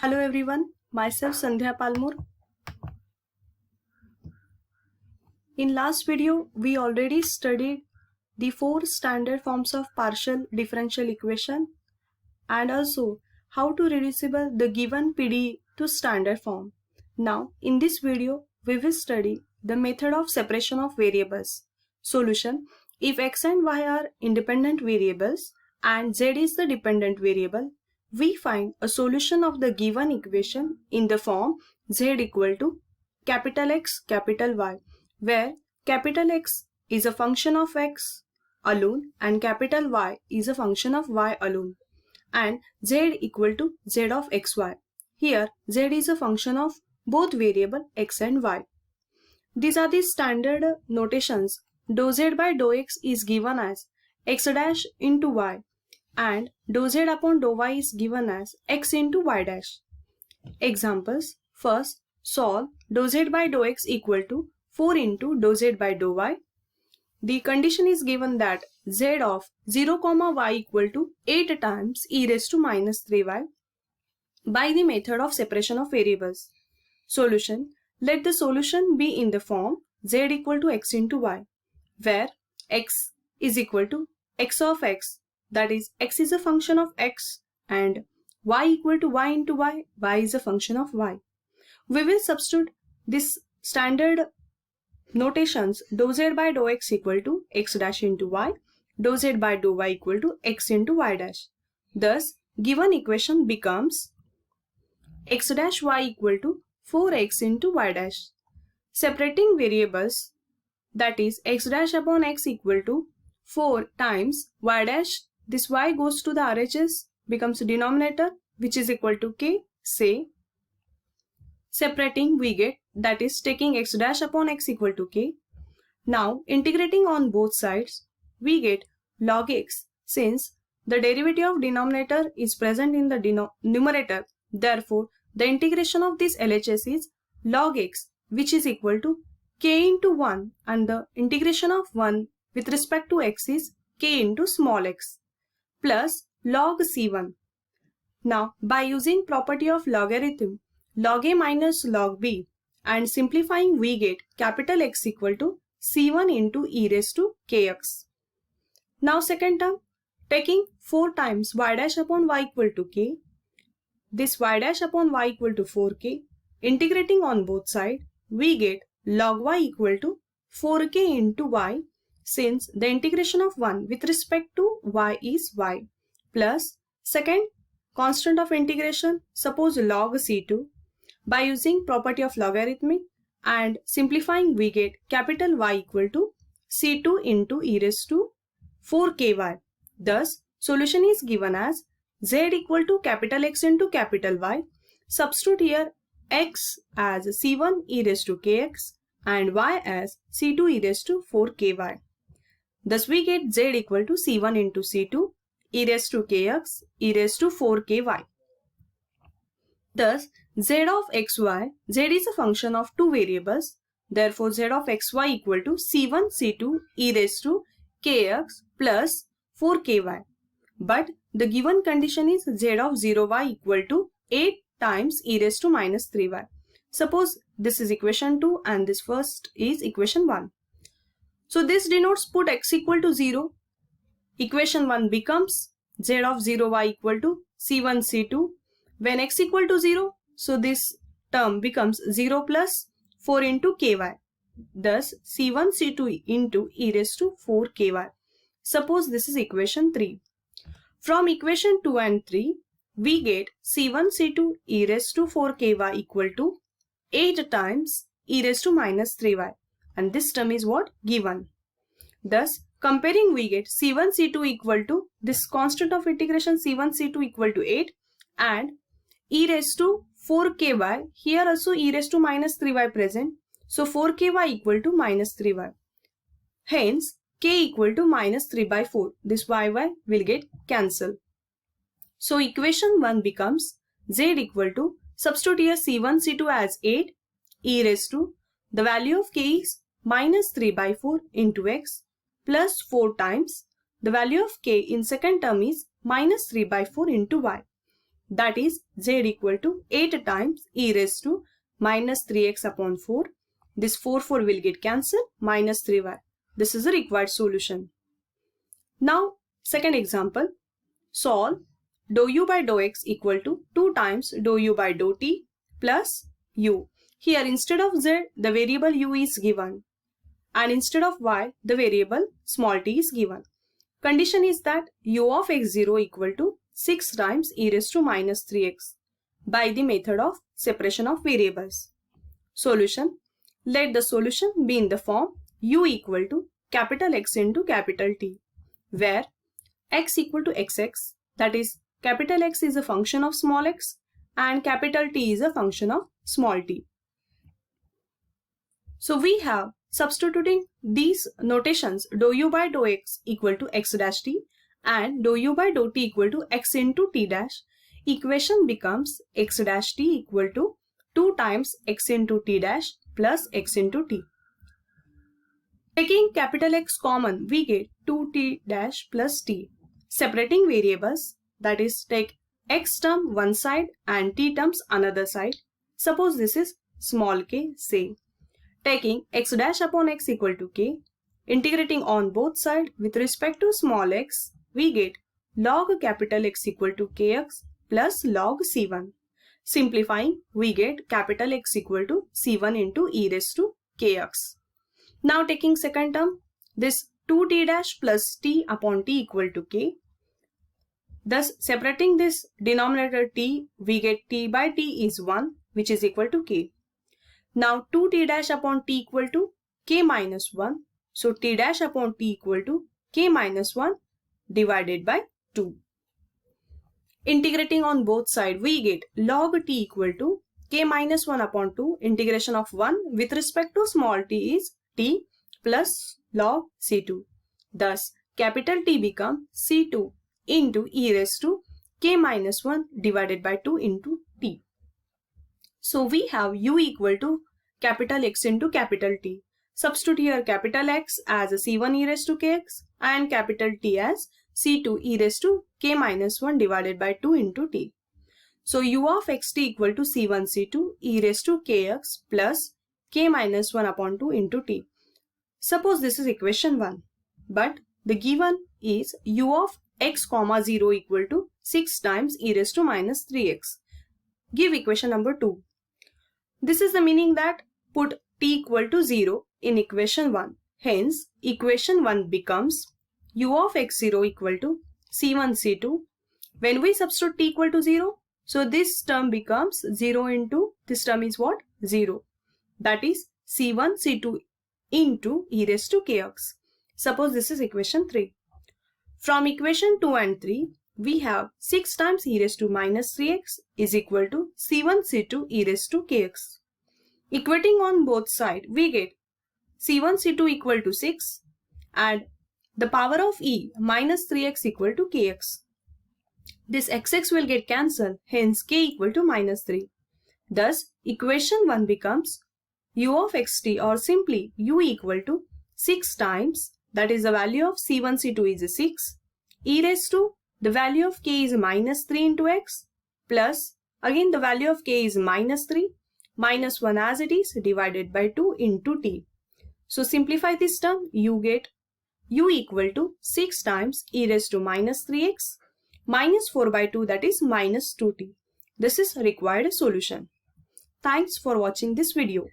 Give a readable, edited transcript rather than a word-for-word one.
Hello everyone, myself Sandhya Palmur. In last video, we already studied the 4 standard forms of partial differential equation and also how to reducible the given PDE to standard form. Now, in this video, we will study the method of separation of variables. Solution: if x and y are independent variables and z is the dependent variable, we find a solution of the given equation in the form z equal to capital X capital Y, where capital X is a function of x alone and capital Y is a function of y alone, and z equal to z of xy. Here z is a function of both variable x and y. These are the standard notations. Dou z by dou x is given as x dash into y and dou z upon dou y is given as x into y dash. Examples: first, solve dou z by dou x equal to 4 into dou z by dou y. The condition is given that z of 0, y equal to 8 times e raised to minus 3y by the method of separation of variables. Solution: let the solution be in the form z equal to x into y, where x is equal to x of x, that is x is a function of x, and y equal to y into y is a function of y. We will substitute this standard notations dou z by dou x equal to x dash into y, dou z by dou y equal to x into y dash. Thus, given equation becomes x dash y equal to 4x into y dash. Separating variables, that is x dash upon x equal to 4 times y dash, this y goes to the RHS, becomes denominator which is equal to k. Say, separating we get, that is taking x dash upon x equal to k. Now integrating on both sides, we get log x. Since the derivative of denominator is present in the numerator, therefore the integration of this LHS is log x, which is equal to k into 1, and the integration of 1 with respect to x is k into small x, plus log c1. Now by using property of logarithm, log a minus log b, and simplifying we get capital X equal to c1 into e raised to kx. Now second term, taking 4 times y dash upon y equal to k, this y dash upon y equal to 4k, integrating on both sides, we get log y equal to 4k into y, since the integration of 1 with respect to y is y, plus second constant of integration, suppose log c2. By using property of logarithmic and simplifying, we get capital Y equal to c2 into e raised to 4ky. Thus, solution is given as z equal to capital X into capital Y. Substitute here x as c1 e raised to kx and y as c2 e raised to 4ky. Thus, we get z equal to c1 into c2 e raised to kx e raised to 4ky. Thus, z of xy, z is a function of two variables. Therefore, z of xy equal to c1 c2 e raised to kx plus 4ky. But the given condition is z of 0y equal to 8 times e raised to minus 3y. Suppose this is equation 2 and this first is equation 1. So this denotes put x equal to 0. Equation 1 becomes z of 0y equal to c1 c2. When x equal to 0, so this term becomes 0 plus 4 into ky. Thus, c1 c2 into e raised to 4ky. Suppose this is equation 3. From equation 2 and 3, we get c1 c2 e raised to 4ky equal to 8 times e raised to minus 3y. And this term is what? Given. Thus, comparing we get c1 c2 equal to this constant of integration c1 c2 equal to 8 and e raised to 4ky, here also e raised to minus 3y present. So 4ky equal to minus 3y. Hence, k equal to minus 3 by 4. This y will get cancelled. So equation 1 becomes z equal to, substitute here c1 c2 as 8, e raised to, the value of k is minus 3 by 4 into x plus 4 times, the value of k in second term is minus 3 by 4 into y. that is z equal to 8 times e raised to minus 3x upon 4. This 4 will get cancelled, minus 3y. This is the required solution. Now second example, solve dou u by dou x equal to 2 times dou u by dou t plus u. Here instead of z the variable u is given and instead of y the variable small t is given. Condition is that u of x0 equal to 6 times e raised to minus 3x by the method of separation of variables. Solution. Let the solution be in the form u equal to capital X into capital T, where x equal to xx, that is capital X is a function of small x and capital T is a function of small t. So we have substituting these notations dou u by dou x equal to x dash t and dou u by dou t equal to x into t dash. Equation becomes x dash t equal to 2 times x into t dash plus x into t. Taking capital X common, we get 2t dash plus t. Separating variables, that is take x term one side and t terms another side. Suppose this is small k, say. Taking x dash upon x equal to k, integrating on both sides with respect to small x, we get log capital X equal to kx plus log c1. Simplifying, we get capital X equal to c1 into e raised to kx. Now taking second term, this 2t dash plus t upon t equal to k. Thus separating this denominator t, we get t by t is 1, which is equal to k. Now 2t dash upon t equal to k minus 1. So t dash upon t equal to k minus 1 divided by 2. Integrating on both sides, we get log t equal to k minus 1 upon 2. Integration of 1 with respect to small t is t plus log c2. Thus capital T becomes c2 into e raised to k minus 1 divided by 2 into t. So we have u equal to capital X into capital T. Substitute here capital X as a c1 e raised to kx and capital T as c2 e raised to k minus 1 divided by 2 into t. So u of xt equal to c1 c2 e raised to kx plus k minus 1 upon 2 into t. Suppose this is equation 1, but the given is u of x comma 0 equal to 6 times e raised to minus 3x. Give equation number 2. This is the meaning that put t equal to 0 in equation 1. Hence, equation 1 becomes u of x0 equal to c1 c2. When we substitute t equal to 0, so this term becomes 0 into this term is what? 0. That is c1 c2 into e raised to kx. Suppose this is equation 3. From equation 2 and 3, we have 6 times e raised to minus 3x is equal to c1 c2 e raised to kx. Equating on both sides, we get c1 c2 equal to 6 and the power of e minus 3x equal to kx. This xx will get cancelled, hence k equal to minus 3. Thus, equation 1 becomes u of xt or simply u equal to 6 times, that is the value of c1 c2 is 6, e raised to the value of k is minus 3 into x plus again the value of k is minus 3 minus 1 as it is divided by 2 into t. So simplify this term, you get u equal to 6 times e raised to minus 3x minus 4 by 2, that is minus 2t. This is required solution. Thanks for watching this video.